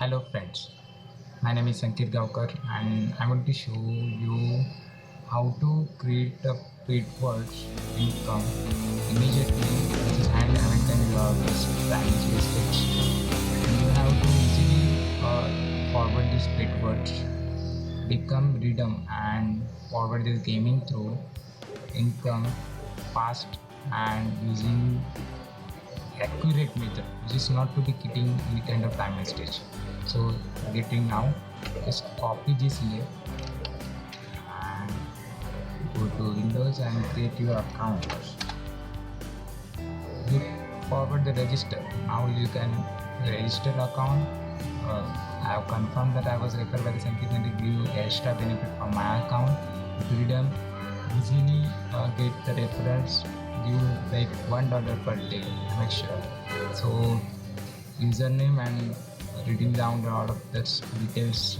Hello friends, my name is Sankit Gaukar and I'm going to show you how to create a paid words income immediately, which is hand when you have this Spanish mistakes, and you have to easily forward these paid words, become rhythm and forward this gaming through income fast and using accurate method, which is not to be getting any kind of time wastage. So getting now, just copy this here and go to Windows and create your account. You forward the register. Now you can register account. I have confirmed that I was referred by the Sankit and give you extra benefit from my account. Freedom easily get the referrals. Give like $1 per day. Make sure. So username and reading down all of the details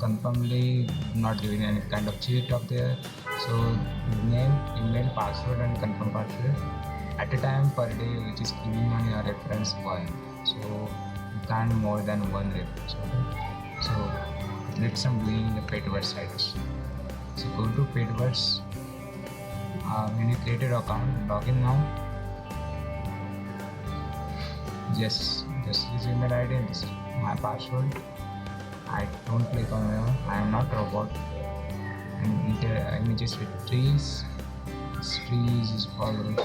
confirmly, not giving any kind of cheat up there. So name, email, password and confirm password at a time per day, which is giving on your reference point. So you can't more than one reference. Okay? So let's some doing the paid words sites. So go to paid words. When you create your account, log in now. Yes, this is email ID and this is my password. I don't click on it. I am not robot. And images with trees. This trees is followed.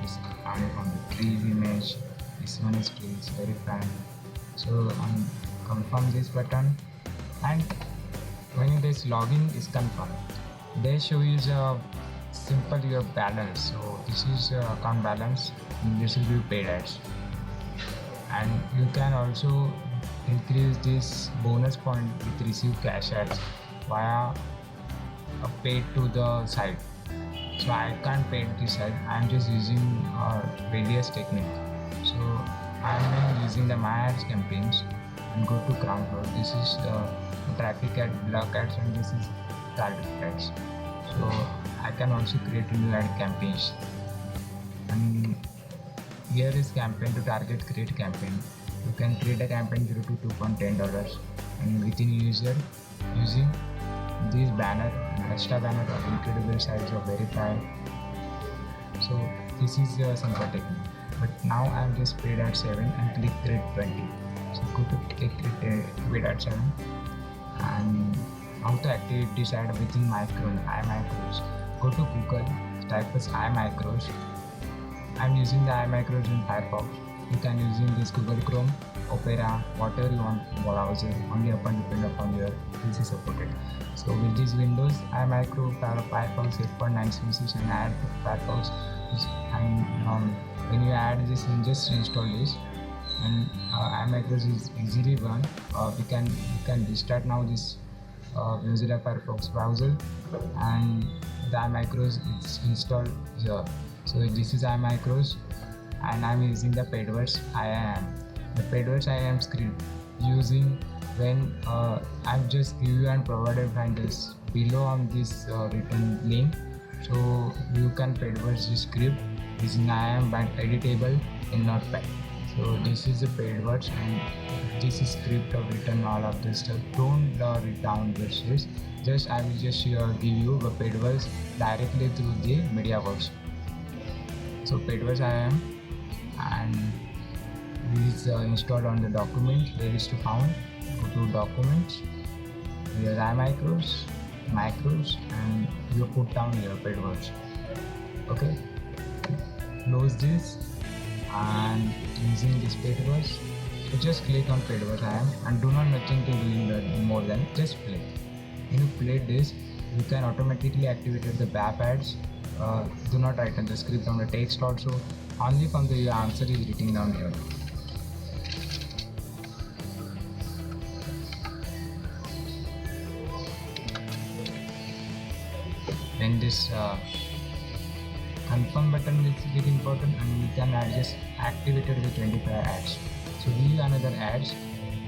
This coming from the trees image. This one is trees, verify. So confirm this button, and when it is login is confirmed, they show you the simple your balance. So this is your account balance. And this is your paid ads, and you can also increase this bonus point with receive cash ads via a paid to the site. So I can't pay this site. I'm just using various technique. So I'm using the my ads campaigns and go to ground floor. This is the traffic ad, block ads, and this is target ads. So I can also create a new ad campaigns, and here is campaign to target create campaign. You can create a campaign $0 to $2.10 and within user using this banner and extra banner of incredible size of verify. So this is a simple technique. But now I'm just paid at 7 and click create 20. So go to click paid at 7 and how to activate this ad within iMicros. Go to Google, type as iMicros. I'm using the iMicros in Firefox. You can using this Google Chrome, Opera, whatever you want browser, only upon depend upon your PC supported. So with these Windows, iMicro Firefox 8.9 species and add Firefox, and when you add this, you just install this, and iMicros is easily run. We can restart now this Mozilla Firefox browser, and the iMicros is installed here. So this is iMicros, and I'm using the paid words IAM. The paid words IAM script using when I'm just give you and provided by this below on this written link. So you can paid words this script using IAM but editable in Notepad. So this is the paid words, and this is script of written all of this stuff. Don't write down this. Just I will just give you the paid words directly through the MediaWorks. So paid words IAM, and is installed on the document. Where is to found? Go to documents. Here iMicros, macros, and you put down your paid words. Okay. Close this and using this paid words. So just click on paid words IAM and do not nothing to doing more than just play. When you play this, you can automatically activate the BAP ads. Do not write on the script on the text also. Only from the answer is written down here. Then this confirm button is very important, and you can just activate it with 25 ads. So these are another ads,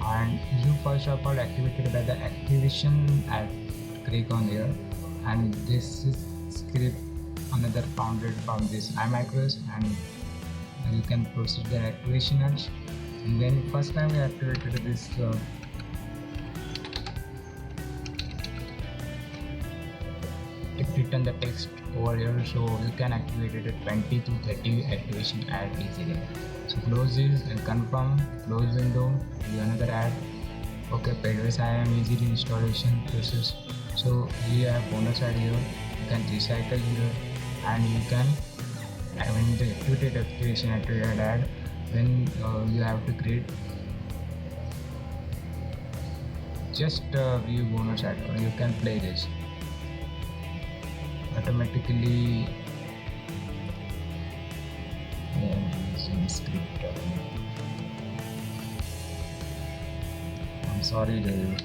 and you first of all activated by the activation ad. Click on here, and this is script another founded from this iMicros, and you can proceed the activation ads. And when first time we activated this it written the text over here, so you can activate it at 20 to 30 activation ad easily. So close this and confirm, close window, do another ad. Okay, Paidwise I am easily installation process. So we have bonus ad here, you can recycle here, and you can when the activated ad, when you have to create just view bonus ad, or you can play this automatically using script. I'm sorry, Dave.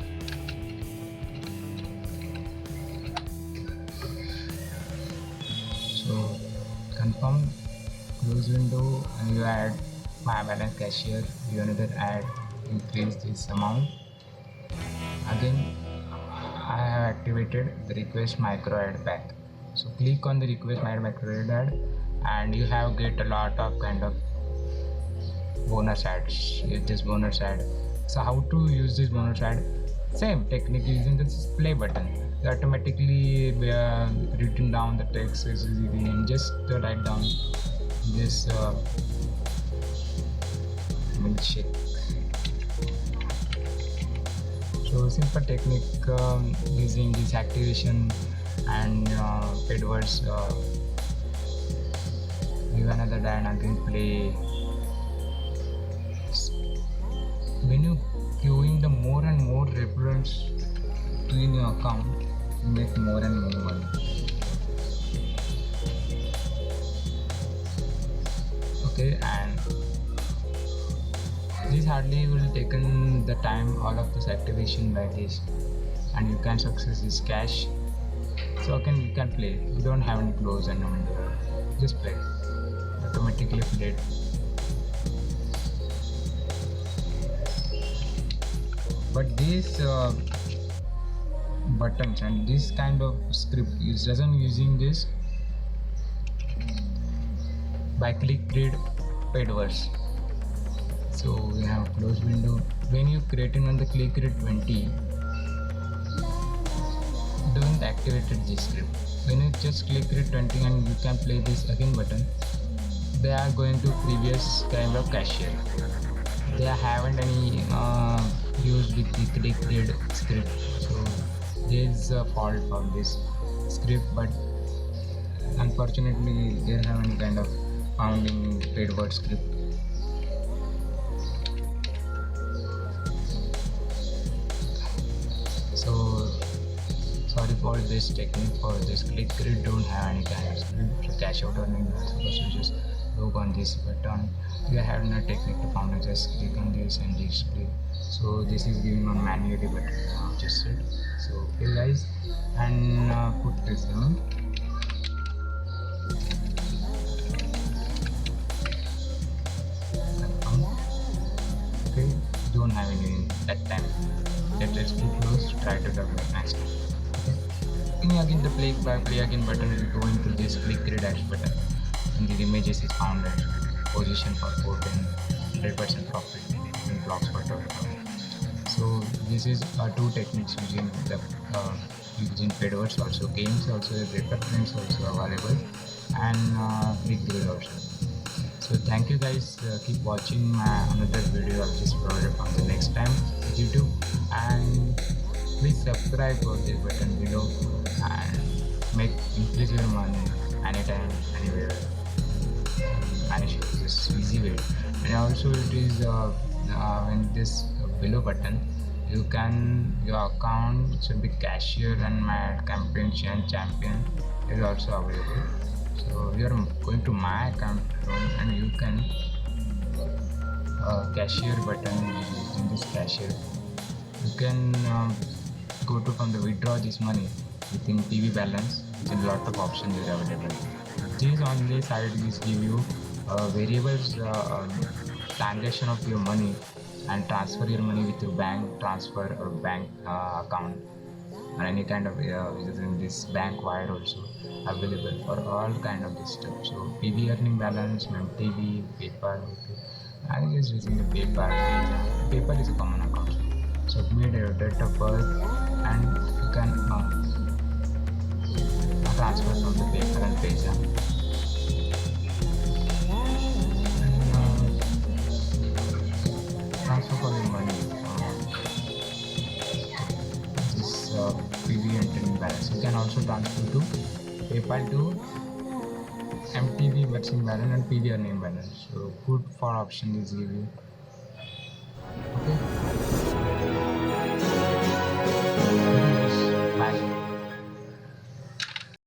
So confirm, close window, and you add my balance cashier, you another add, increase this amount. Again I have activated the request micro ad pack. So click on the request micro ad and you have get a lot of kind of bonus ads with this bonus ad. So how to use this bonus ad? Same technique, using this play button. You automatically written down the text and just write down this milkshake. So simple technique using this activation and paid words. Give another again play. When you queuing the more and more referrals to in your account, you make more and more money. Okay, and this hardly will taken the time all of this activation by this, and you can success this cash. So again you can play, you don't have any close and window, just play, automatically played. But these buttons and this kind of script is doesn't using this by click grid paid words. So we have close window. When you creating on the click grid 20, don't activate this script. When you just click grid 20 and you can play this again button, they are going to previous kind of cashier. They haven't any used with the click grid script. So there is a fault from this script, but unfortunately they have any kind of founding paid word script. So sorry for this technique. For this click grid don't have any kind of script to cash out or anything. So you just look on this button. You have no technique to found, just click on this and just click. So this is giving on manually, but just said. So okay guys, and put this down. Okay, don't have any that time. Let us be close. Try to develop next time. Okay. Again the play again button will go into this click grid dash button, and the images is found at position for 410, 100% profit in blocks for total. So this is two techniques using the using paid words, also games, also reference also available, and click grid also. So thank you guys, keep watching my another video of this project on the next time YouTube, and please subscribe for this button below and make increase your money anytime, anywhere, manage this easy way. And also it is when this below button you can your account should be cashier and my campaign champion is also available. So we are going to my account and you can cashier button in this cashier. You can go to from the withdraw this money within PV balance. With a lot of options is available. This on this side is give you variables transaction of your money and transfer your money with your bank transfer or bank account, and any kind of using this bank wire also available for all kind of this stuff. So PV earning balance, MTV, PayPal, okay. I will just using the PayPal page. PayPal is a common account. Submit your date of birth and you can transfer from the PayPal and page. And transfer for the money. This PV entering balance. You can also transfer to PayPal to MTV matching balance and PV earning balance. So good for option is EV. Okay.